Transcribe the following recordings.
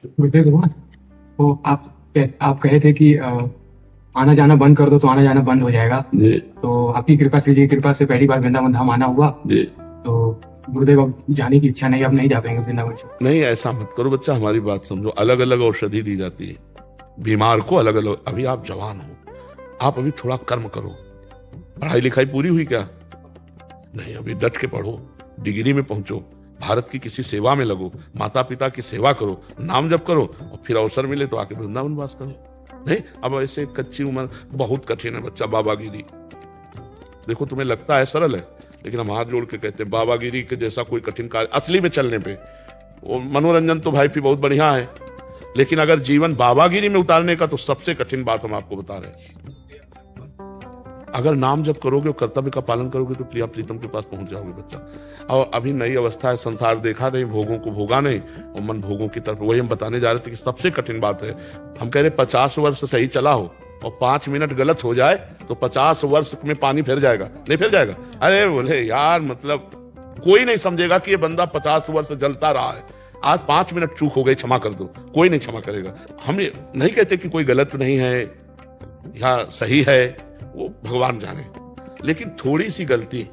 गुरुदेव भगवान, तो आप कहे थे कि आना जाना बंद कर दो तो आना जाना बंद हो जाएगा। जी तो आपकी कृपा से जी कृपा से पहली बार वृंदावन धाम आना हुआ। जी। तो गुरुदेव अब जाने की इच्छा नहीं, अब नहीं जा पाएंगे वृंदावन से। नहीं, ऐसा मत करो बच्चा, हमारी बात समझो। अलग अलग औषधि दी जाती है बीमार को, अलग अलग। अभी आप जवान हो, आप अभी थोड़ा कर्म करो। पढ़ाई लिखाई पूरी हुई क्या? नहीं, अभी डट के पढ़ो, डिग्री में पहुंचो, भारत की किसी सेवा में लगो, माता पिता की सेवा करो, नाम जप करो, और फिर अवसर मिले तो आके वृंदावन वास करो। नहीं, अब ऐसे कच्ची उम्र बहुत कठिन है बच्चा। बाबागिरी देखो, तुम्हें लगता है सरल है, लेकिन हम हाथ जोड़ के कहते हैं बाबागिरी के जैसा कोई कठिन कार्य असली में चलने पे। वो मनोरंजन तो भाई भी बहुत बढ़िया है, लेकिन अगर जीवन बाबागिरी में उतारने का, तो सबसे कठिन बात हम आपको बता रहे हैं। अगर नाम जब करोगे और कर्तव्य का पालन करोगे तो प्रिया प्रीतम के पास पहुंच जाओगे बच्चा। और अभी नई अवस्था है, संसार देखा नहीं, भोगों को भोगा नहीं, और मन भोगों की तरफ। वही हम बताने जा रहे थे कि सबसे कठिन बात है, हम कह रहे 50 वर्ष सही चला हो और 5 मिनट गलत हो जाए तो 50 वर्ष में पानी फिर जाएगा। नहीं फिर जाएगा? अरे बोले यार, मतलब कोई नहीं समझेगा कि ये बंदा 50 वर्ष जलता रहा है, आज 5 मिनट चूक हो गई, क्षमा कर दो। कोई नहीं क्षमा करेगा। हम ये नहीं कहते कि कोई गलत नहीं है या सही है, वो भगवान जाने, लेकिन थोड़ी सी गलती,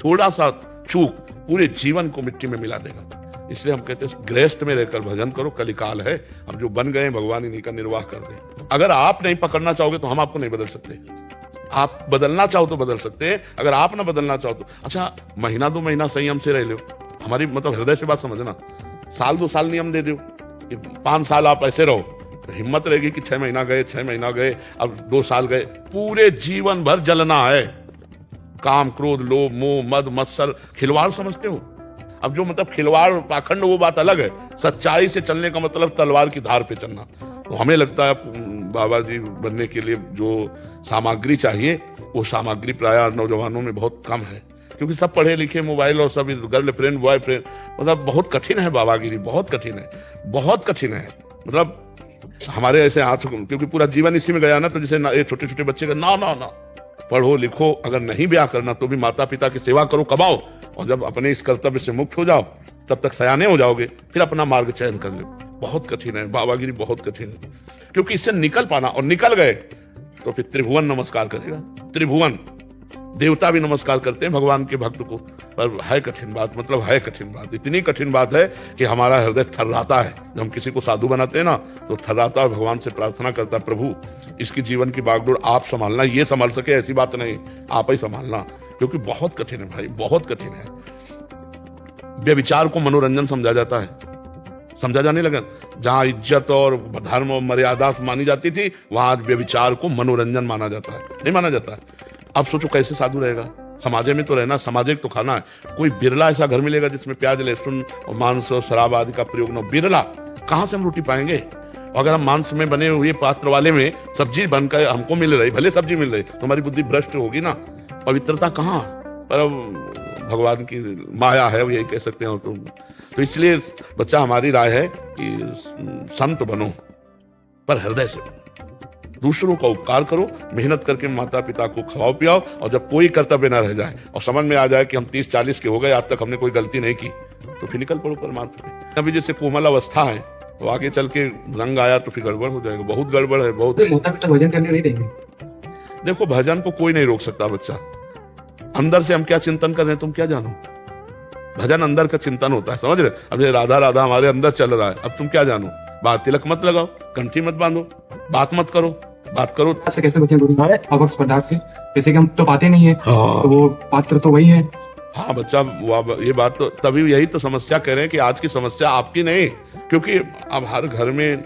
थोड़ा सा चूक पूरे जीवन को मिट्टी में मिला देगा। इसलिए हम कहते हैं गृहस्थ में रहकर भजन करो, कलिकाल है। हम जो बन गए भगवान इन्हीं का निर्वाह कर दे। अगर आप नहीं पकड़ना चाहोगे तो हम आपको नहीं बदल सकते। आप बदलना चाहो तो बदल सकते हैं, अगर आप ना बदलना चाहो तो। अच्छा, महीना 2 महीना संयम से रह लो, हमारी मतलब हृदय से बात समझना। साल 2 साल नियम दे दो, 5 साल आप ऐसे रहो, तो हिम्मत रहेगी कि 6 महीना गए, 6 महीना गए, अब 2 साल गए, पूरे जीवन भर जलना है। काम क्रोध लोभ मोह मद मत्सर खिलवाड़ समझते हो? अब जो मतलब खिलवाड़ पाखंड, वो बात अलग है। सच्चाई से चलने का मतलब तलवार की धार पे चलना। तो हमें लगता है बाबा जी बनने के लिए जो सामग्री चाहिए, वो सामग्री प्रायः नौजवानों में बहुत कम है, क्योंकि सब पढ़े लिखे, मोबाइल और सब गर्लफ्रेंड बॉयफ्रेंड, मतलब बहुत कठिन है बाबागिरी, बहुत कठिन है, बहुत कठिन है। मतलब हमारे ऐसे हाथ, क्योंकि पूरा जीवन इसी में गया ना, तो जैसे ये छोटे छोटे बच्चे का ना ना ना, पढ़ो लिखो, अगर नहीं ब्याह करना तो भी माता पिता की सेवा करो, कमाओ, और जब अपने इस कर्तव्य से मुक्त हो जाओ, तब तक सयाने हो जाओगे, फिर अपना मार्ग चयन कर लो। बहुत कठिन है बाबागिरी, बहुत कठिन है, क्योंकि इससे निकल पाना, और निकल गए तो फिर त्रिभुवन नमस्कार करेगा। त्रिभुवन देवता भी नमस्कार करते हैं भगवान के भक्त को। पर है कठिन बात, मतलब है कठिन बात, इतनी कठिन बात है कि हमारा हृदय थर्राता है। जब हम किसी को साधु बनाते हैं ना, तो थर्राता है, भगवान से प्रार्थना करता है, प्रभु इसकी जीवन की बागडोर आप संभालना, ये संभाल सके ऐसी बात नहीं, आप ही संभालना, क्योंकि बहुत कठिन है भाई, बहुत कठिन है। व्यभिचार को मनोरंजन समझा जाता है, समझा जाने लगा। जहां इज्जत और धर्म और मर्यादा मानी जाती थी, वहां आज व्यभिचार को मनोरंजन माना जाता है, नहीं माना जाता है। अब सोचो कैसे साधु रहेगा? समाजे में तो रहना, सामाजिक तो खाना है। कोई बिरला ऐसा घर मिलेगा जिसमें प्याज लहसुन और मांस और शराब आदि का प्रयोग न। बिरला कहां से हम रोटी पाएंगे? अगर हम मांस में बने हुए पात्र वाले में सब्जी बनकर हमको मिल रही, भले सब्जी मिल रही, तो हमारी बुद्धि भ्रष्ट होगी ना। पवित्रता कहाँ? पर भगवान की माया है, वो यही कह सकते हैं। तुम तो इसलिए बच्चा, हमारी राय है कि संत बनो, पर हृदय से दूसरों का उपकार करो, मेहनत करके माता पिता को खवाओ पियाओ, और जब कोई कर्तव्य न रह जाए और समझ में आ जाए कि हम 30-40 के हो गए, आज तक हमने कोई गलती नहीं की, तो फिर निकल पड़ो परमात्मा पे। अभी जैसे कोमल अवस्था है, तो आगे चल के रंग आया तो फिर गड़बड़ हो जाएगा, बहुत गड़बड़ है, बहुत। माता पिता भजन करने नहीं देंगे? देखो, भजन को कोई नहीं रोक सकता बच्चा। अंदर से हम क्या चिंतन कर रहे हैं तुम क्या जानो? भजन अंदर का चिंतन होता है, समझ रहे? अब ये राधा राधा हमारे अंदर चल रहा है, अब तुम क्या जानो? बात तिलक मत लगाओ, कंठी मत बांधो, बात मत करो, बात करो। ऐसे कैसे बचें गुरु अवक्ष पदार्थ से? जैसे कि हम तो पाते नहीं है, तो वो पात्र तो वही है। हाँ बच्चा, ये बात तो तभी, यही तो समस्या कह रहे हैं कि आज की समस्या आपकी नहीं, क्योंकि अब हर घर में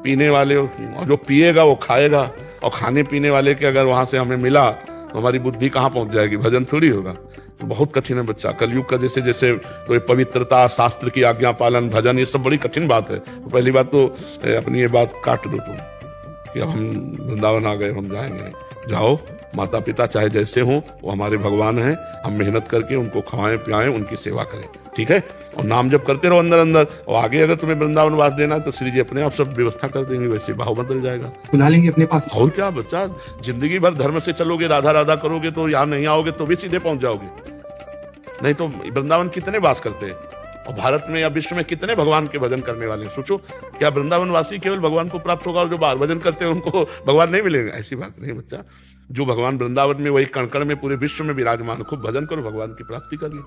पीने वाले, जो पिएगा वो खाएगा, और खाने पीने वाले के अगर वहां से हमें मिला तो हमारी बुद्धि कहाँ पहुंच जाएगी? भजन थोड़ी होगा। तो बहुत कठिन है बच्चा, कलयुग का जैसे जैसे, तो ये पवित्रता, शास्त्र की आज्ञा पालन, भजन, ये सब बड़ी कठिन बात है। तो पहली बात तो अपनी ये बात काट दो तुम कि अब हम वृंदावन आ गए, हम जाएंगे नहीं। जाओ, माता पिता चाहे जैसे हों, वो हमारे भगवान हैं, हम मेहनत करके उनको खवाएं पियाएं, उनकी सेवा करें, ठीक है? और नाम जप करते रहो अंदर अंदर, और आगे अगर तुम्हें वृंदावन वास देना है तो श्री जी अपने आप सब व्यवस्था कर देंगे, वैसे भाव बदल जाएगा, बुला लेंगे अपने पास। और क्या बच्चा, जिंदगी भर धर्म से चलोगे, राधा राधा करोगे, तो यहाँ नहीं आओगे तो भी सीधे पहुंच जाओगे। नहीं तो वृंदावन कितने वास करते हैं? और भारत में या विश्व में कितने भगवान के भजन करने वाले हैं? सोचो, क्या वृंदावन वासी केवल भगवान को प्राप्त होगा और जो बाहर भजन करते हैं उनको भगवान नहीं मिलेगा? ऐसी बात नहीं बच्चा। जो भगवान वृंदावन में, वही कण कण में, पूरे विश्व में विराजमान, खूब भजन करो, भगवान की प्राप्ति करिए।